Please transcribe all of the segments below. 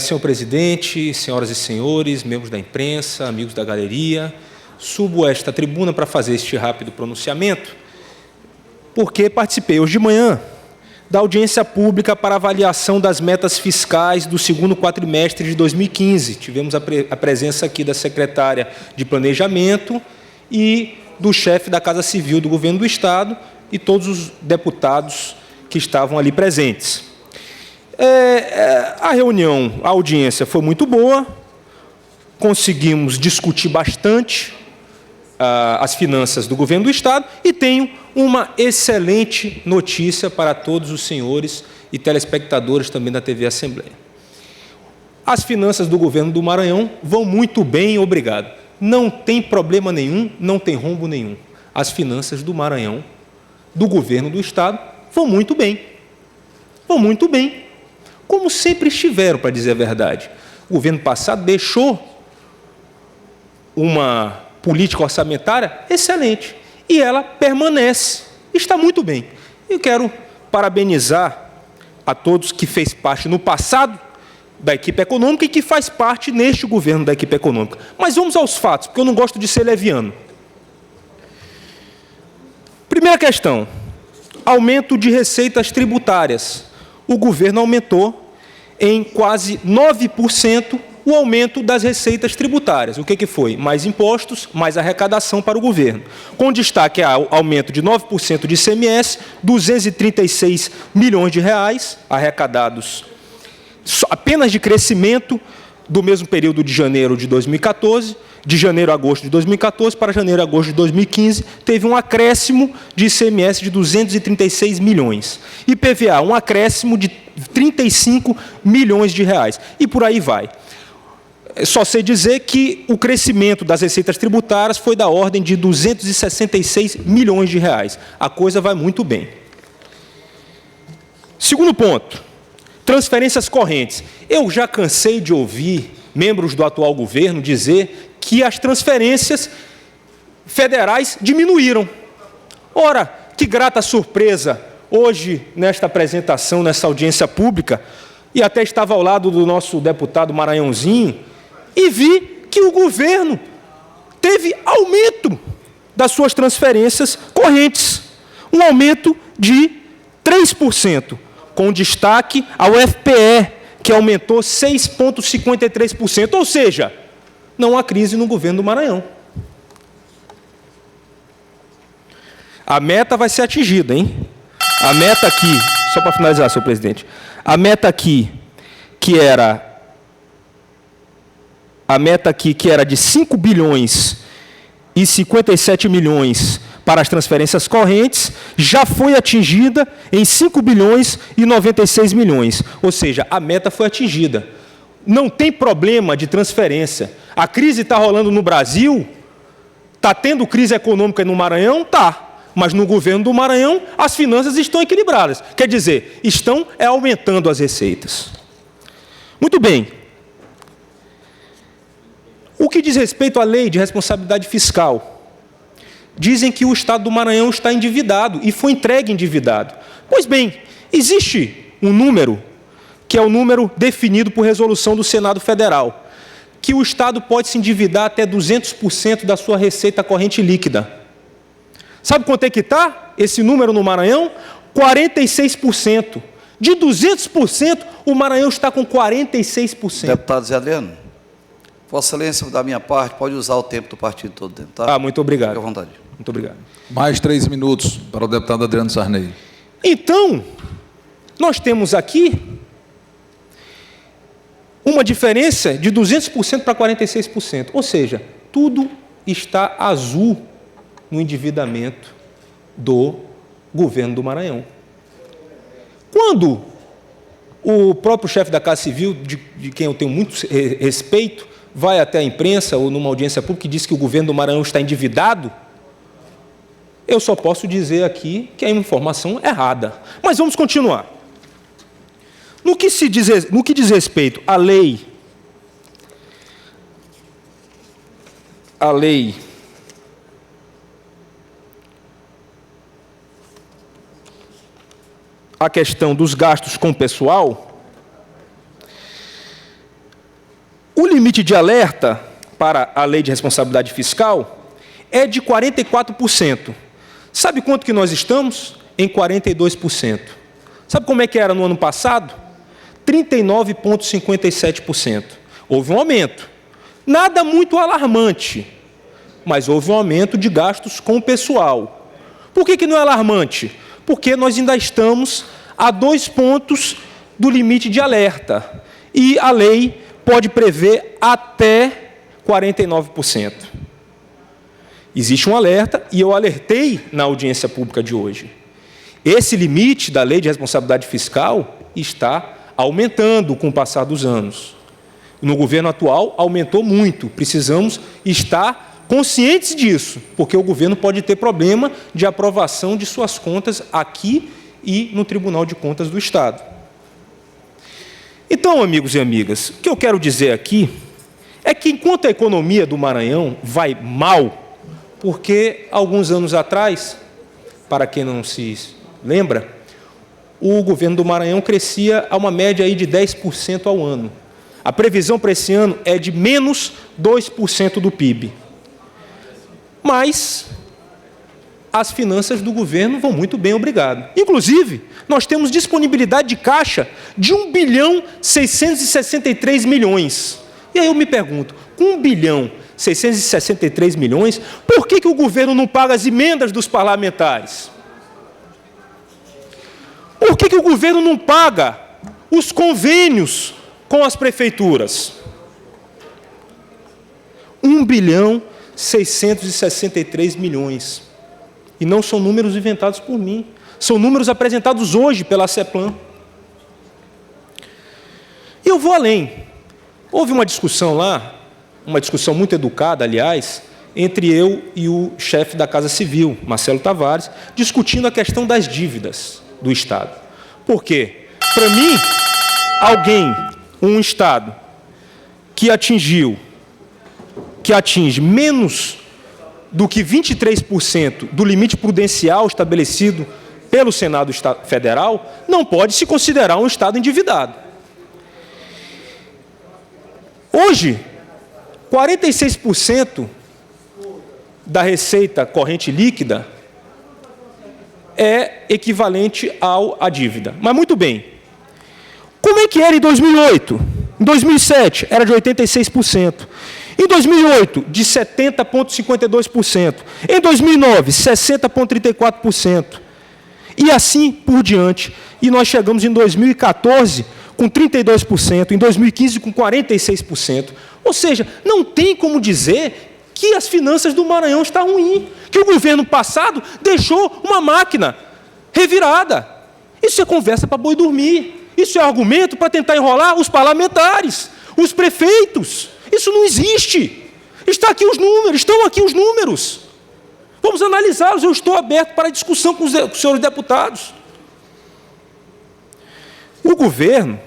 senhor presidente, senhoras e senhores, membros da imprensa, amigos da galeria, subo a esta tribuna para fazer este rápido pronunciamento, porque participei hoje de manhã da audiência pública para avaliação das metas fiscais do segundo quadrimestre de 2015. Tivemos a presença aqui da secretária de Planejamento e do chefe da Casa Civil do Governo do Estado e todos os deputados que estavam ali presentes. A reunião, a audiência foi muito boa, conseguimos discutir bastante as finanças do Governo do Estado e tenho uma excelente notícia para todos os senhores e telespectadores também da TV Assembleia. As finanças do Governo do Maranhão vão muito bem, obrigado. Não tem problema nenhum, não tem rombo nenhum. As finanças do Maranhão, do Governo do Estado, vão muito bem. Vão muito bem. Como sempre estiveram, para dizer a verdade. O governo passado deixou uma política orçamentária excelente. E ela permanece. Está muito bem. Eu quero parabenizar a todos que fez parte no passado da equipe econômica e que faz parte neste governo da equipe econômica. Mas vamos aos fatos, porque eu não gosto de ser leviano. Primeira questão, aumento de receitas tributárias. O governo aumentou em quase 9% o aumento das receitas tributárias. O que foi? Mais impostos, mais arrecadação para o governo. Com destaque ao aumento de 9% de ICMS, 236 milhões de reais arrecadados apenas de crescimento do mesmo período de janeiro de 2014, de janeiro a agosto de 2014 para janeiro a agosto de 2015, teve um acréscimo de ICMS de 236 milhões. IPVA, um acréscimo de 35 milhões de reais. E por aí vai. Só sei dizer que o crescimento das receitas tributárias foi da ordem de 266 milhões de reais. A coisa vai muito bem. Segundo ponto, transferências correntes. Eu já cansei de ouvir membros do atual governo dizer que as transferências federais diminuíram. Ora, que grata surpresa, hoje, nesta apresentação, nessa audiência pública, e até estava ao lado do nosso deputado Maranhãozinho, e vi que o governo teve aumento das suas transferências correntes, um aumento de 3%, com destaque ao FPE, que aumentou 6,53%, ou seja, não há crise no governo do Maranhão. A meta vai ser atingida, hein? A meta aqui, só para finalizar, senhor presidente, a meta aqui, que era de 5 bilhões e 57 milhões para as transferências correntes, já foi atingida em 5 bilhões e 96 milhões. Ou seja, a meta foi atingida. Não tem problema de transferência. A crise está rolando no Brasil? Está tendo crise econômica no Maranhão? Está. Mas no governo do Maranhão, as finanças estão equilibradas. Quer dizer, estão aumentando as receitas. Muito bem. O que diz respeito à lei de responsabilidade fiscal, dizem que o Estado do Maranhão está endividado e foi entregue endividado. Pois bem, existe um número, que é o número definido por resolução do Senado Federal, que o Estado pode se endividar até 200% da sua receita corrente líquida. Sabe quanto é que está esse número no Maranhão? 46%. De 200%, o Maranhão está com 46%. Deputado Zé Adriano, Vossa Excelência, da minha parte, pode usar o tempo do partido todo dentro, tá? Muito obrigado. Fique à vontade. Muito obrigado. Mais 3 minutos para o deputado Adriano Sarney. Então, nós temos aqui uma diferença de 200% para 46%. Ou seja, tudo está azul no endividamento do governo do Maranhão. Quando o próprio chefe da Casa Civil, de quem eu tenho muito respeito, vai até a imprensa ou numa audiência pública e diz que o governo do Maranhão está endividado, eu só posso dizer aqui que é uma informação errada. Mas vamos continuar. No que diz respeito à lei, a questão dos gastos com o pessoal, O limite de alerta para a Lei de Responsabilidade Fiscal é de 44%. Sabe quanto que nós estamos? Em 42%. Sabe como é que era no ano passado? 39,57%. Houve um aumento. Nada muito alarmante, mas houve um aumento de gastos com o pessoal. Por que não é alarmante? Porque nós ainda estamos a 2 pontos do limite de alerta. E a lei pode prever até 49%. Existe um alerta, e eu alertei na audiência pública de hoje. Esse limite da Lei de Responsabilidade Fiscal está aumentando com o passar dos anos. No governo atual, aumentou muito. Precisamos estar conscientes disso, porque o governo pode ter problema de aprovação de suas contas aqui e no Tribunal de Contas do Estado. Então, amigos e amigas, o que eu quero dizer aqui é que, enquanto a economia do Maranhão vai mal, porque alguns anos atrás, para quem não se lembra, o governo do Maranhão crescia a uma média aí de 10% ao ano. A previsão para esse ano é de menos 2% do PIB. Mas as finanças do governo vão muito bem, obrigado. Inclusive, nós temos disponibilidade de caixa de 1.663 bilhões. E aí eu me pergunto, com 1.663 bilhões, por que o governo não paga as emendas dos parlamentares? Por que o governo não paga os convênios com as prefeituras? 1.663 bilhões. E não são números inventados por mim. São números apresentados hoje pela CEPLAN. E eu vou além. Houve uma discussão lá, uma discussão muito educada, aliás, entre eu e o chefe da Casa Civil, Marcelo Tavares, discutindo a questão das dívidas do Estado. Por quê? Para mim, um Estado que atinge menos do que 23% do limite prudencial estabelecido pelo Senado Federal, não pode se considerar um Estado endividado. Hoje, 46% da receita corrente líquida é equivalente à dívida. Mas, muito bem, como é que era em 2008? Em 2007, era de 86%. Em 2008, de 70,52%. Em 2009, 60,34%. E assim por diante. E nós chegamos em 2014 com 32%, em 2015 com 46%. Ou seja, não tem como dizer que as finanças do Maranhão estão ruins, que o governo passado deixou uma máquina revirada. Isso é conversa para boi dormir. Isso é argumento para tentar enrolar os parlamentares, os prefeitos. Isso não existe. Estão aqui os números. Vamos analisá-los. Eu estou aberto para discussão com os senhores deputados. O governo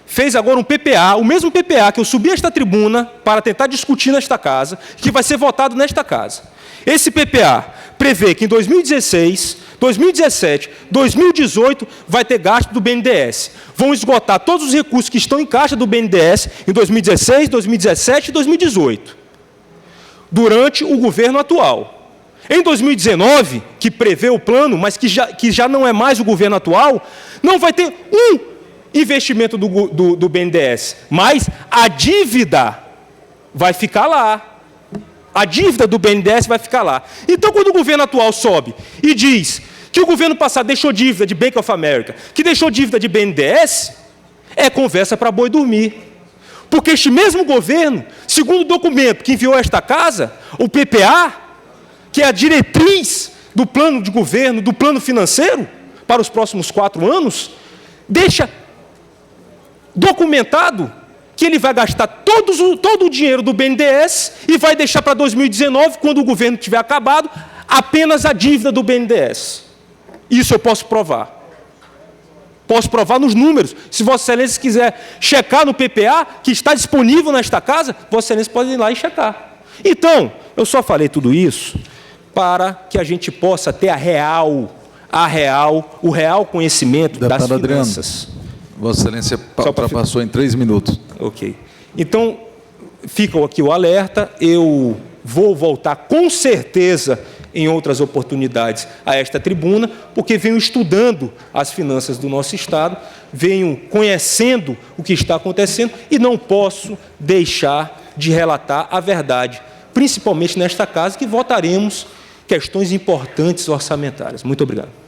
fez agora um PPA, o mesmo PPA que eu subi a esta tribuna para tentar discutir nesta casa, que vai ser votado nesta casa. Esse PPA prevê que em 2016, 2017, 2018 vai ter gasto do BNDES. Vão esgotar todos os recursos que estão em caixa do BNDES em 2016, 2017 e 2018, durante o governo atual. Em 2019, que prevê o plano, mas que já não é mais o governo atual, não vai ter um investimento do BNDES, mas a dívida vai ficar lá. A dívida do BNDES vai ficar lá. Então, quando o governo atual sobe e diz que o governo passado deixou dívida de Bank of America, que deixou dívida de BNDES, é conversa para boi dormir. Porque este mesmo governo, segundo o documento que enviou a esta casa, o PPA, que é a diretriz do plano de governo, do plano financeiro, para os próximos 4 anos, deixa documentado que ele vai gastar todo o dinheiro do BNDES e vai deixar para 2019, quando o governo tiver acabado, apenas a dívida do BNDES. Isso eu posso provar. Posso provar nos números. Se Vossa Excelência quiser checar no PPA, que está disponível nesta casa, Vossa Excelência pode ir lá e checar. Então, eu só falei tudo isso para que a gente possa ter o real conhecimento das finanças. Adriano, Vossa Excelência ultrapassou em 3 minutos. Ok. Então, fica aqui o alerta, eu vou voltar com certeza em outras oportunidades a esta tribuna, porque venho estudando as finanças do nosso Estado, venho conhecendo o que está acontecendo e não posso deixar de relatar a verdade, principalmente nesta casa, que votaremos questões importantes orçamentárias. Muito obrigado.